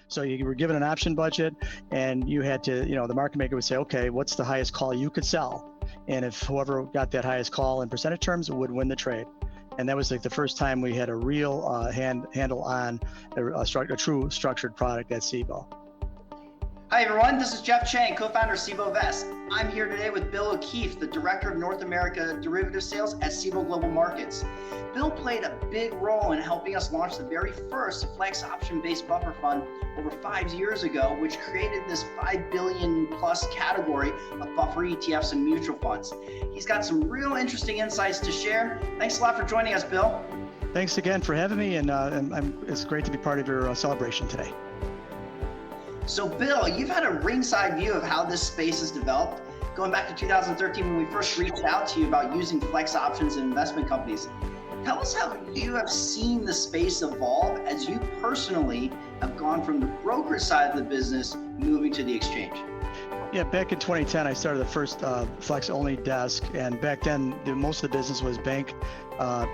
So you were given an option budget, and you had to, the market maker would say, okay, what's the highest call you could sell? And if whoever got that highest call in percentage terms would win the trade. And that was like the first time we had a real handle on a true structured product at Cboe. Hi everyone, this is Jeff Chang, co-founder of Cboe Vest. I'm here today with Bill O'Keefe, the Director of North America Derivative Sales at Cboe Global Markets. Bill played a big role in helping us launch the very first flex option-based buffer fund over 5 years ago, which created this $5 billion plus category of buffer ETFs and mutual funds. He's got some real interesting insights to share. Thanks a lot for joining us, Bill. Thanks again for having me, and it's great to be part of your celebration today. So Bill, you've had a ringside view of how this space has developed, going back to 2013 when we first reached out to you about using flex options in investment companies. Tell us how you have seen the space evolve as you personally have gone from the brokerage side of the business moving to the exchange. Yeah, back in 2010, I started the first flex-only desk, and back then, most of the business was bank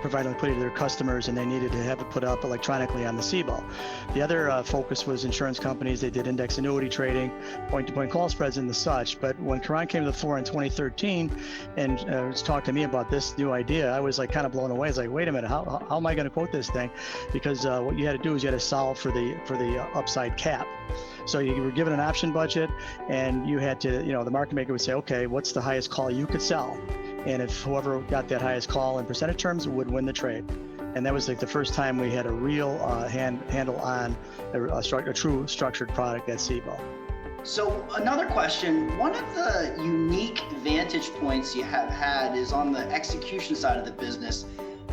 providing liquidity to their customers, and they needed to have it put up electronically on the Cboe. The other focus was insurance companies. They did index annuity trading, point-to-point call spreads, and the such. But when Karan came to the fore in 2013 and was talking to me about this new idea, I was kind of blown away. I was like, wait a minute, how am I going to quote this thing? Because what you had to do is you had to solve for the upside cap. So you were given an option budget, and you had to, the market maker would say, okay, what's the highest call you could sell? And if whoever got that highest call in percentage terms would win the trade. And that was like the first time we had a real handle on a true structured product at Cboe. So another question, one of the unique vantage points you have had is on the execution side of the business.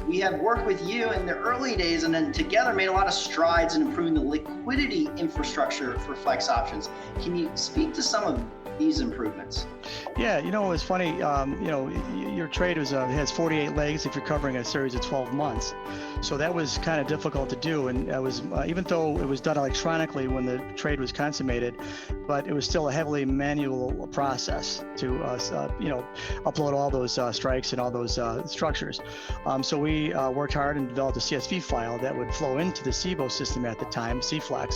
We have worked with you in the early days and then together made a lot of strides in improving the liquidity infrastructure for flex options. Can you speak to some of these improvements? Yeah, it's funny, your trade has 48 legs if you're covering a series of 12 months. So that was kind of difficult to do. And it was, even though it was done electronically when the trade was consummated, but it was still a heavily manual process to, upload all those strikes and all those structures. So we worked hard and developed a CSV file that would flow into the Cboe system at the time, CFlex,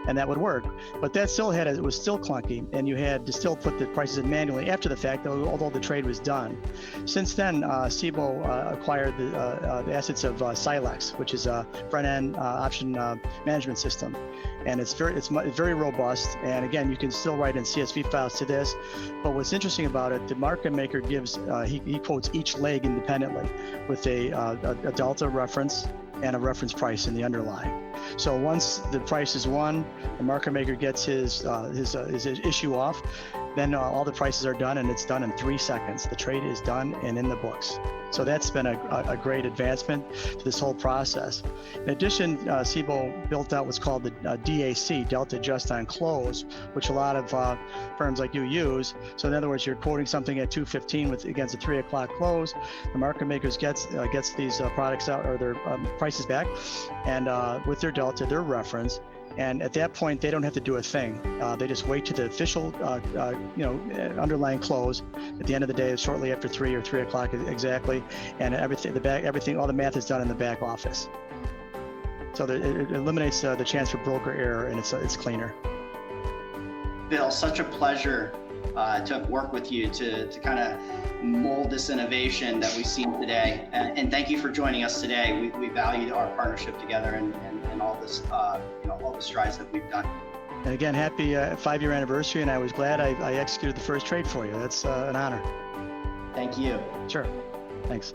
and that would work. But that still it was still clunky, and you had to still put the prices in manually after the fact, although the trade was done. Since then, Cboe acquired the assets of Silex, which is a front-end option management system, and it's very robust. And again, you can still write in CSV files to this. But what's interesting about it, the market maker gives he quotes each leg independently with a delta reference and a reference price in the underlying. So once the price is won, the market maker gets his issue off, then all the prices are done, and it's done in 3 seconds. The trade is done and in the books. So that's been a great advancement to this whole process. In addition, Cboe built out what's called the DAC, Delta Adjust on Close, which a lot of firms like you use. So in other words, you're quoting something at 2:15 against a 3 o'clock close. The market makers gets these products out, or their prices back, and with their delta, their reference. And at that point, they don't have to do a thing. They just wait to the official, underlying close at the end of the day, shortly after 3 or 3 o'clock exactly, and everything, all the math is done in the back office. So it eliminates the chance for broker error, and it's cleaner. Bill, such a pleasure to have worked with you to kind of mold this innovation that we've seen today. And thank you for joining us today. We value our partnership together and all this, all the strides that we've done. And again, happy 5-year anniversary, and I was glad I executed the first trade for you. That's an honor. Thank you. Sure. Thanks.